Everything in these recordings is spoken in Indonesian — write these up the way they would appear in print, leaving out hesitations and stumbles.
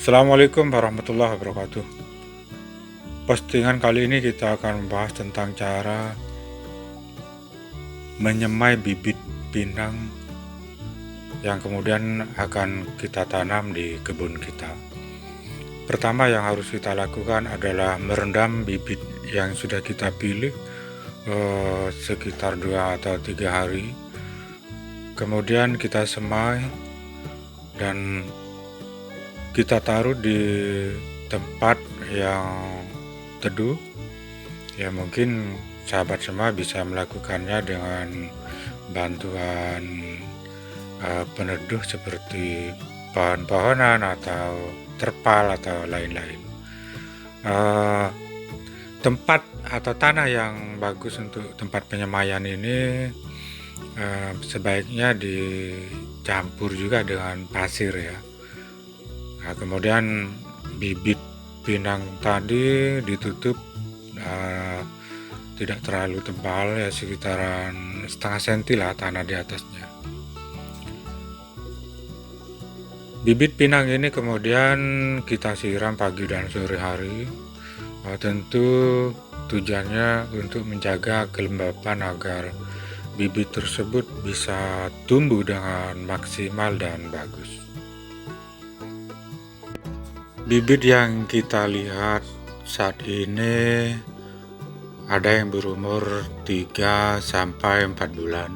Assalamualaikum warahmatullahi wabarakatuh. Postingan kali ini kita akan membahas tentang cara menyemai bibit pinang yang kemudian akan kita tanam di kebun kita. Pertama yang harus kita lakukan adalah merendam bibit yang sudah kita pilih sekitar 2 atau 3 hari. Kemudian kita semai dan kita taruh di tempat yang teduh. Ya mungkin sahabat semua bisa melakukannya dengan bantuan peneduh seperti pohon-pohonan atau terpal atau lain-lain. Tempat atau tanah yang bagus untuk tempat penyemaian ini sebaiknya dicampur juga dengan pasir ya. Nah, kemudian bibit pinang tadi ditutup tidak terlalu tebal ya, sekitaran setengah senti lah tanah di atasnya. Bibit pinang ini kemudian kita siram pagi dan sore hari. Tentu tujuannya untuk menjaga kelembapan agar bibit tersebut bisa tumbuh dengan maksimal dan bagus. Bibit yang kita lihat saat ini ada yang berumur 3 sampai 4 bulan.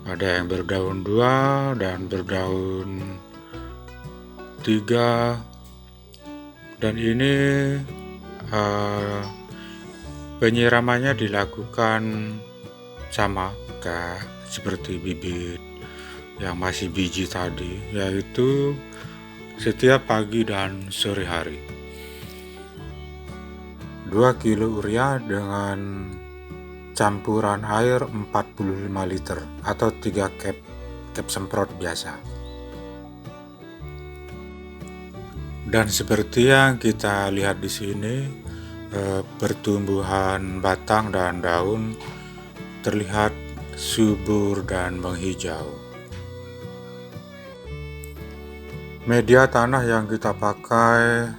Ada yang berdaun 2 dan berdaun 3. Dan ini penyiramannya dilakukan sama kayak seperti bibit yang masih biji tadi, yaitu setiap pagi dan sore hari. 2 kilo urea dengan campuran air 45 liter atau 3 cap semprot biasa. Dan seperti yang kita lihat di sini, pertumbuhan batang dan daun terlihat subur dan menghijau. Media tanah yang kita pakai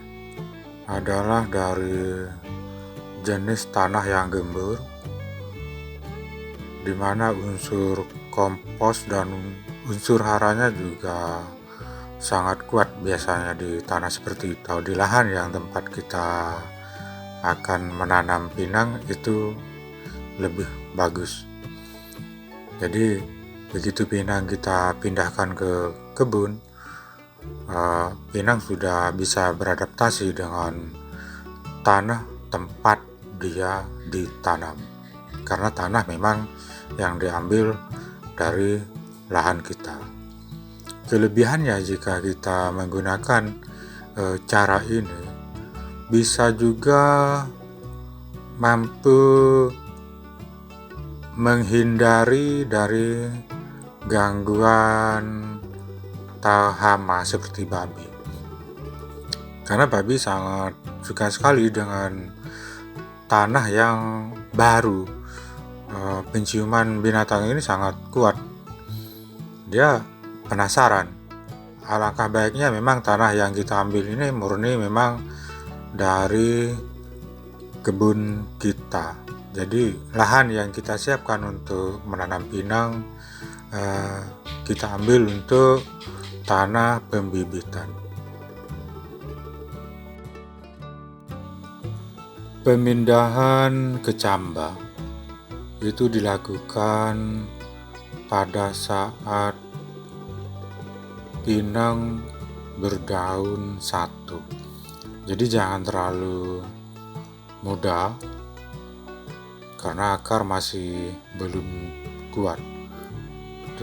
adalah dari jenis tanah yang gembur, di mana unsur kompos dan unsur haranya juga sangat kuat biasanya di tanah seperti itu. Di lahan yang tempat kita akan menanam pinang itu lebih bagus. Jadi begitu pinang kita pindahkan ke kebun, pinang sudah bisa beradaptasi dengan tanah tempat dia ditanam, karena tanah memang yang diambil dari lahan kita. Kelebihannya jika kita menggunakan cara ini, bisa juga mampu menghindari dari gangguan atau hama seperti babi, karena babi sangat suka sekali dengan tanah yang baru. Penciuman binatang ini sangat kuat, dia penasaran. Alangkah baiknya memang tanah yang kita ambil ini murni memang dari kebun kita. Jadi lahan yang kita siapkan untuk menanam pinang, kita ambil untuk tanah pembibitan. Pemindahan kecambah itu dilakukan pada saat pinang berdaun 1. Jadi jangan terlalu muda karena akar masih belum kuat,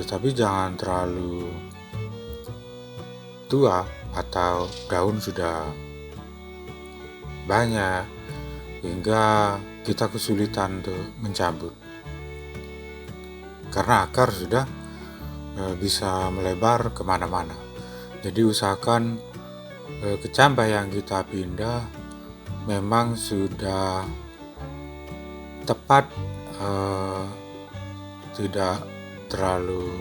tetapi jangan terlalu tua atau daun sudah banyak hingga kita kesulitan untuk mencabut, karena akar sudah bisa melebar kemana-mana. Jadi usahakan kecambah yang kita pindah memang sudah tepat, tidak terlalu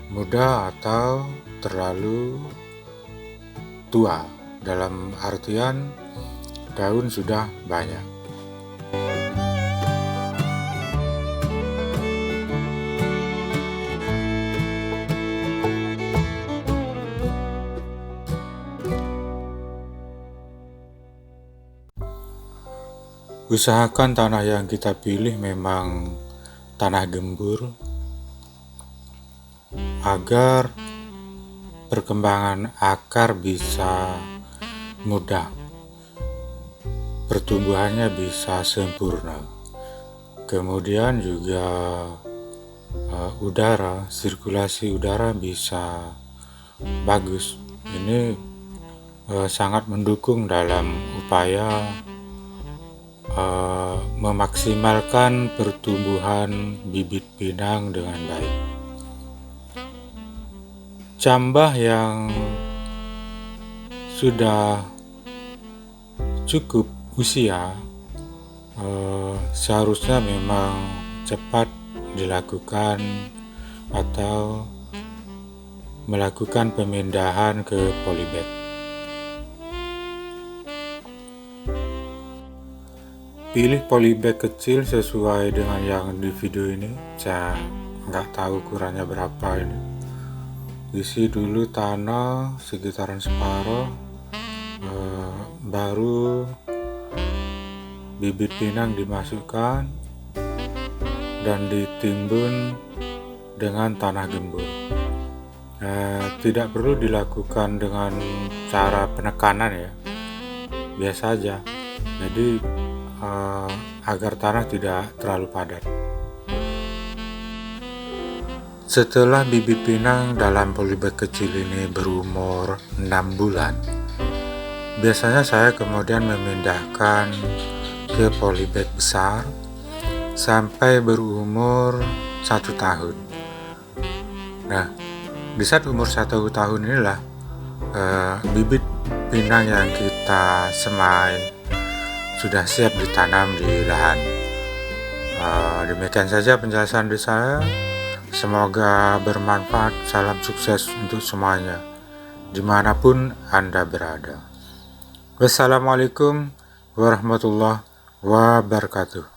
muda atau terlalu tua, dalam artian daun sudah banyak. Usahakan tanah yang kita pilih memang tanah gembur agar perkembangan akar bisa mudah, pertumbuhannya bisa sempurna. Kemudian juga sirkulasi udara bisa bagus. Ini sangat mendukung dalam upaya memaksimalkan pertumbuhan bibit pinang dengan baik. Cambah yang sudah cukup usia seharusnya memang cepat dilakukan atau melakukan pemindahan ke polybag. Pilih polybag kecil sesuai dengan yang di video ini. Saya nggak tahu ukurannya berapa ini. Isi dulu tanah sekitaran separuh, baru bibit pinang dimasukkan dan ditimbun dengan tanah gembur. Tidak perlu dilakukan dengan cara penekanan ya, biasa aja. Jadi agar tanah tidak terlalu padat. Setelah bibit pinang dalam polybag kecil ini berumur 6 bulan, biasanya saya kemudian memindahkan ke polybag besar sampai berumur 1 tahun. Nah, di saat umur 1 tahun inilah bibit pinang yang kita semai sudah siap ditanam di lahan. Demikian saja penjelasan dari saya. Semoga bermanfaat. Salam sukses untuk semuanya, dimanapun Anda berada. Wassalamualaikum warahmatullahi wabarakatuh.